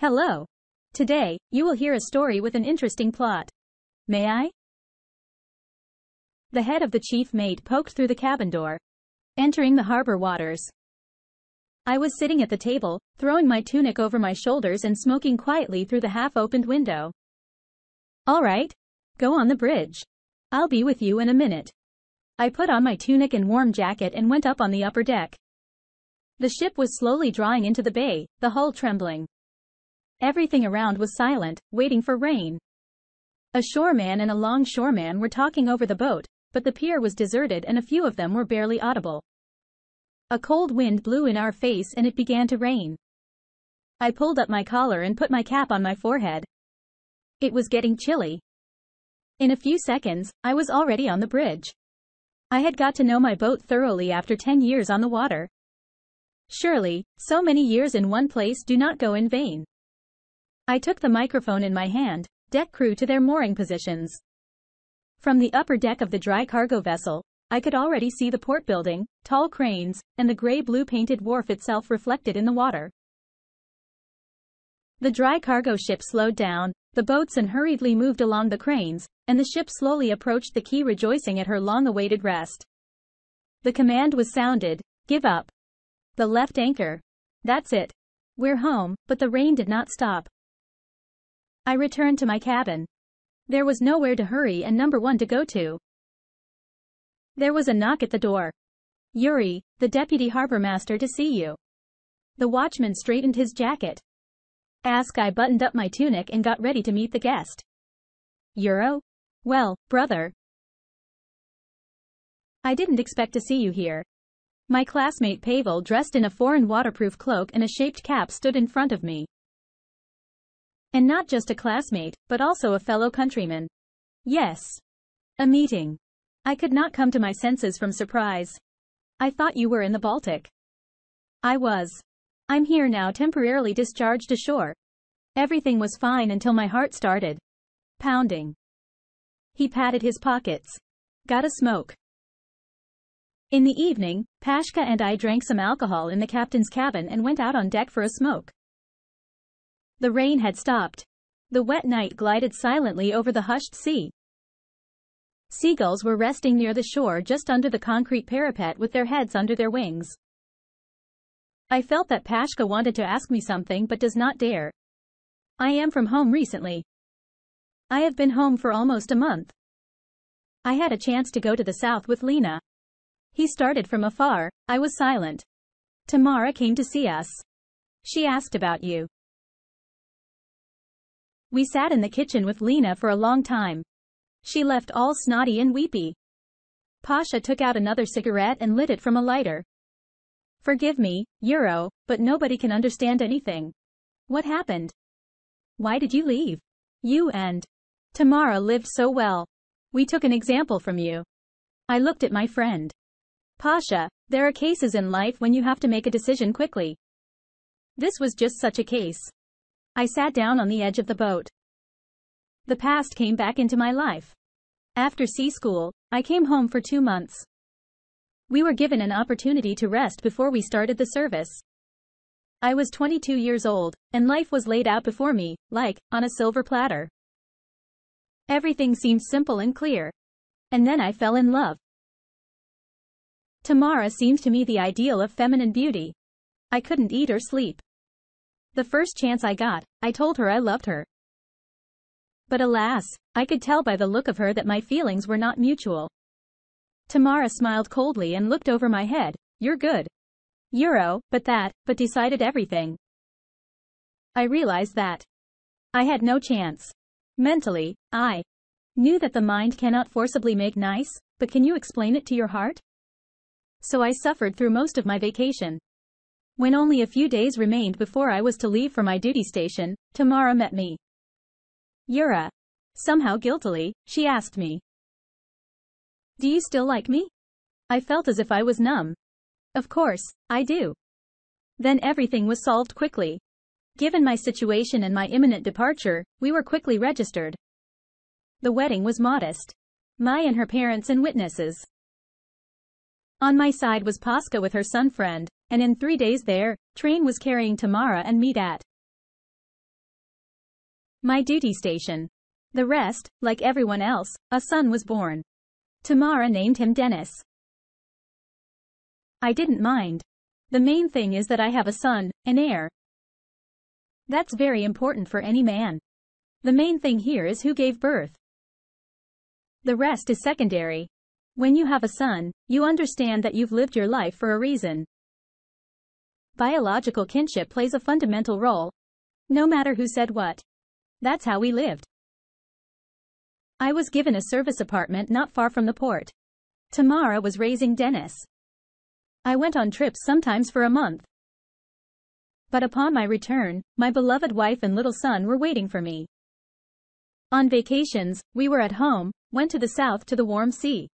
Hello. Today, you will hear a story with an interesting plot. May I? The head of the chief mate poked through the cabin door, entering the harbor waters. I was sitting at the table, throwing my tunic over my shoulders and smoking quietly through the half-opened window. All right. Go on the bridge. I'll be with you in a minute. I put on my tunic and warm jacket and went up on the upper deck. The ship was slowly drawing into the bay, the hull trembling. Everything around was silent, waiting for rain. A shoreman and a longshoreman were talking over the boat, but the pier was deserted and a few of them were barely audible. A cold wind blew in our face and it began to rain. I pulled up my collar and put my cap on my forehead. It was getting chilly. In a few seconds, I was already on the bridge. I had got to know my boat thoroughly after 10 years on the water. Surely, so many years in one place do not go in vain. I took the microphone in my hand, deck crew to their mooring positions. From the upper deck of the dry cargo vessel, I could already see the port building, tall cranes, and the gray-blue painted wharf itself reflected in the water. The dry cargo ship slowed down, the boatswain hurriedly moved along the cranes, and the ship slowly approached the quay rejoicing at her long-awaited rest. The command was sounded, "Give up. The left anchor. That's it. We're home," but the rain did not stop. I returned to my cabin. There was nowhere to hurry and number one to go to. There was a knock at the door. "Yuri, the deputy harbor master to see you." The watchman straightened his jacket. I buttoned up my tunic and got ready to meet the guest. "Euro? Well, brother. I didn't expect to see you here." My classmate Pavel, dressed in a foreign waterproof cloak and a shaped cap, stood in front of me. And not just a classmate, but also a fellow countryman. Yes. A meeting. I could not come to my senses from surprise. "I thought you were in the Baltic." "I was. I'm here now, temporarily discharged ashore." Everything was fine until my heart started pounding. He patted his pockets. "Got a smoke?" In the evening, Pashka and I drank some alcohol in the captain's cabin and went out on deck for a smoke. The rain had stopped. The wet night glided silently over the hushed sea. Seagulls were resting near the shore just under the concrete parapet with their heads under their wings. I felt that Pashka wanted to ask me something but does not dare. "I am from home recently." "I have been home for almost a month. I had a chance to go to the south with Lena." He started from afar. I was silent. "Tamara came to see us. She asked about you." We sat in the kitchen with Lena for a long time. She left all snotty and weepy. Pasha took out another cigarette and lit it from a lighter. "Forgive me, Euro, but nobody can understand anything. What happened? Why did you leave? You and Tamara lived so well. We took an example from you." I looked at my friend. "Pasha, there are cases in life when you have to make a decision quickly. This was just such a case." I sat down on the edge of the boat. The past came back into my life. After sea school, I came home for 2 months. We were given an opportunity to rest before we started the service. I was 22 years old, and life was laid out before me, like, on a silver platter. Everything seemed simple and clear. And then I fell in love. Tamara seemed to me the ideal of feminine beauty. I couldn't eat or sleep. The first chance I got, I told her I loved her. But alas, I could tell by the look of her that my feelings were not mutual. Tamara smiled coldly and looked over my head. "You're good, Euro, but decided everything." I realized that I had no chance. Mentally, I knew that the mind cannot forcibly make nice, but can you explain it to your heart? So I suffered through most of my vacation. When only a few days remained before I was to leave for my duty station, Tamara met me. "Yura." Somehow guiltily, she asked me, "Do you still like me?" I felt as if I was numb. "Of course, I do." Then everything was solved quickly. Given my situation and my imminent departure, we were quickly registered. The wedding was modest. Mai and her parents and witnesses. On my side was Pascha with her son friend, and in 3 days their train was carrying Tamara and me at My duty station. The rest, like everyone else, a son was born. Tamara named him Dennis. I didn't mind. The main thing is that I have a son, an heir. That's very important for any man. The main thing here is who gave birth. The rest is secondary. When you have a son, you understand that you've lived your life for a reason. Biological kinship plays a fundamental role. No matter who said what. That's how we lived. I was given a service apartment not far from the port. Tamara was raising Dennis. I went on trips sometimes for a month. But upon my return, my beloved wife and little son were waiting for me. On vacations, we were at home, went to the south to the warm sea.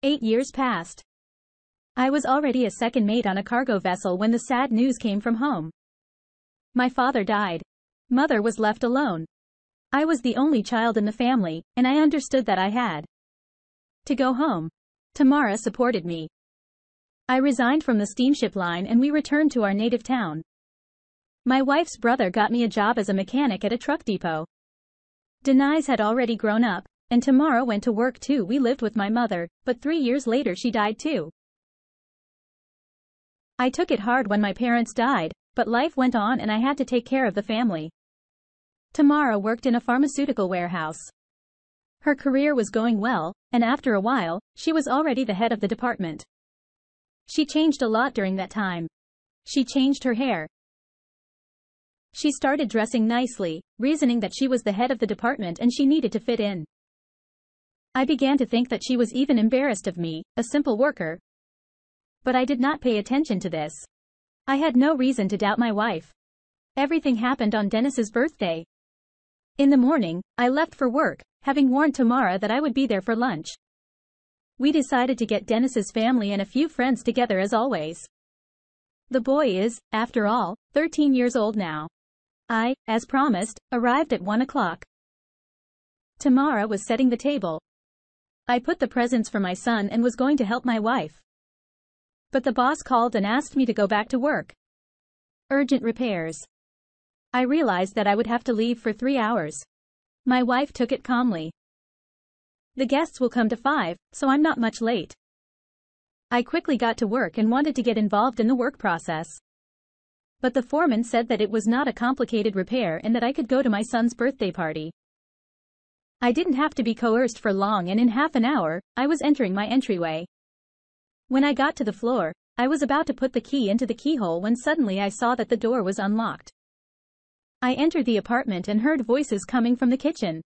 8 years passed. I was already a second mate on a cargo vessel when the sad news came from home. My father died. Mother was left alone. I was the only child in the family, and I understood that I had to go home. Tamara supported me. I resigned from the steamship line and we returned to our native town. My wife's brother got me a job as a mechanic at a truck depot. Denise had already grown up, and Tamara went to work too. We lived with my mother, but 3 years later she died too. I took it hard when my parents died, but life went on and I had to take care of the family. Tamara worked in a pharmaceutical warehouse. Her career was going well, and after a while, she was already the head of the department. She changed a lot during that time. She changed her hair. She started dressing nicely, reasoning that she was the head of the department and she needed to fit in. I began to think that she was even embarrassed of me, a simple worker. But I did not pay attention to this. I had no reason to doubt my wife. Everything happened on Dennis's birthday. In the morning, I left for work, having warned Tamara that I would be there for lunch. We decided to get Dennis's family and a few friends together as always. The boy is, after all, 13 years old now. I, as promised, arrived at 1 o'clock. Tamara was setting the table. I put the presents for my son and was going to help my wife. But the boss called and asked me to go back to work. Urgent repairs. I realized that I would have to leave for 3 hours. My wife took it calmly. The guests will come to 5, so I'm not much late. I quickly got to work and wanted to get involved in the work process. But the foreman said that it was not a complicated repair and that I could go to my son's birthday party. I didn't have to be coerced for long and in half an hour, I was entering my entryway. When I got to the floor, I was about to put the key into the keyhole when suddenly I saw that the door was unlocked. I entered the apartment and heard voices coming from the kitchen.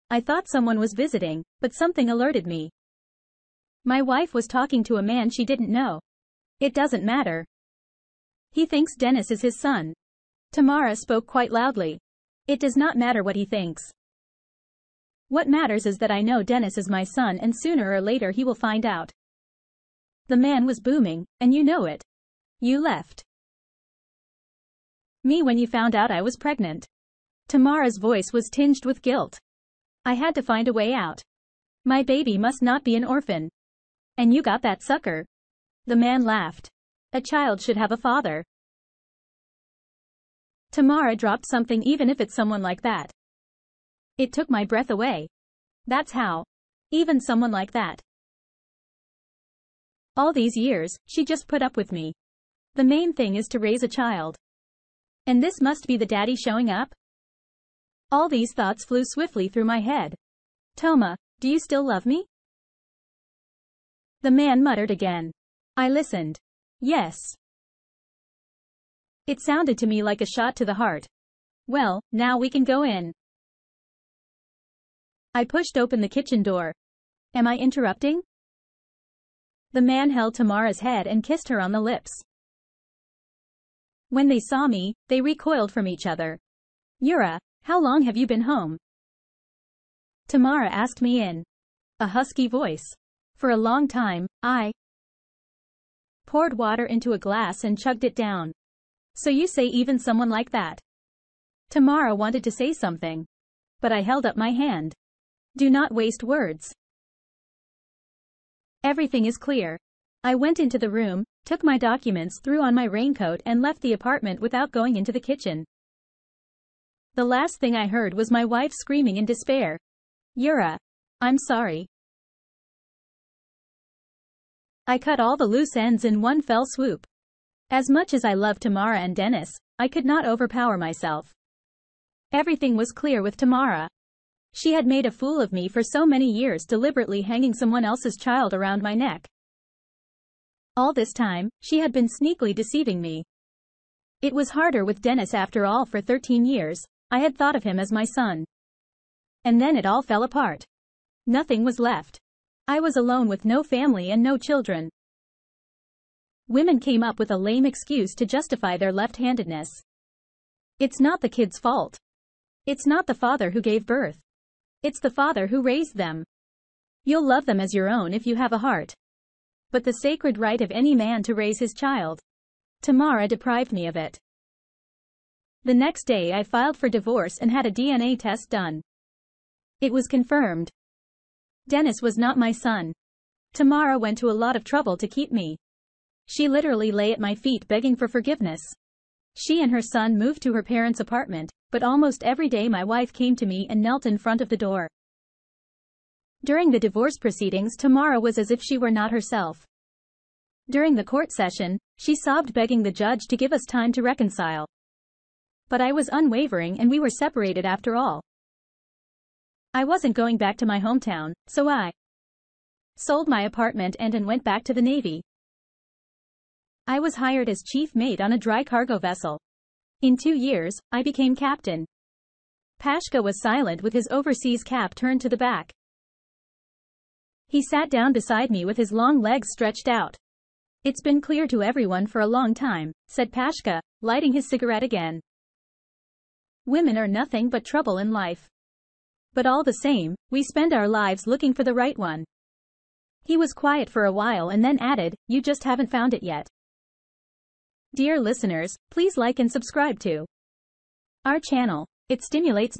I thought someone was visiting, but something alerted me. My wife was talking to a man she didn't know. It doesn't matter. He thinks Dennis is his son. Tamara spoke quite loudly. It does not matter what he thinks. What matters is that I know Dennis is my son and sooner or later he will find out. The man was booming, and you know it. You left me when you found out I was pregnant. Tamara's voice was tinged with guilt. I had to find a way out. My baby must not be an orphan. And you got that sucker. The man laughed. A child should have a father. Tamara dropped something even if it's someone like that. It took my breath away. That's how. Even someone like that. All these years, she just put up with me. The main thing is to raise a child. And this must be the daddy showing up? All these thoughts flew swiftly through my head. Toma, do you still love me? The man muttered again. I listened. Yes. It sounded to me like a shot to the heart. Well, now we can go in. I pushed open the kitchen door. Am I interrupting? The man held Tamara's head and kissed her on the lips. When they saw me, they recoiled from each other. Yura, how long have you been home? Tamara asked me in a husky voice. For a long time. I poured water into a glass and chugged it down. So you say even someone like that? Tamara wanted to say something. But I held up my hand. Do not waste words. Everything is clear. I went into the room, took my documents, threw on my raincoat and left the apartment without going into the kitchen. The last thing I heard was my wife screaming in despair. Yura. I'm sorry. I cut all the loose ends in one fell swoop. As much as I loved Tamara and Dennis, I could not overpower myself. Everything was clear with Tamara. She had made a fool of me for so many years, deliberately hanging someone else's child around my neck. All this time, she had been sneakily deceiving me. It was harder with Dennis after all. For 13 years, I had thought of him as my son. And then it all fell apart. Nothing was left. I was alone with no family and no children. Women came up with a lame excuse to justify their left-handedness. It's not the kid's fault. It's not the father who gave birth. It's the father who raised them. You'll love them as your own if you have a heart. But the sacred right of any man to raise his child. Tamara deprived me of it. The next day I filed for divorce and had a DNA test done. It was confirmed. Dennis was not my son. Tamara went to a lot of trouble to keep me. She literally lay at my feet begging for forgiveness. She and her son moved to her parents' apartment, but almost every day my wife came to me and knelt in front of the door. During the divorce proceedings, Tamara was as if she were not herself. During the court session, she sobbed begging the judge to give us time to reconcile. But I was unwavering and we were separated after all. I wasn't going back to my hometown, so I sold my apartment and went back to the Navy. I was hired as chief mate on a dry cargo vessel. In 2 years, I became captain. Pashka was silent with his overseas cap turned to the back. He sat down beside me with his long legs stretched out. It's been clear to everyone for a long time, said Pashka, lighting his cigarette again. Women are nothing but trouble in life. But all the same, we spend our lives looking for the right one. He was quiet for a while and then added, you just haven't found it yet. Dear listeners, please like and subscribe to our channel. It stimulates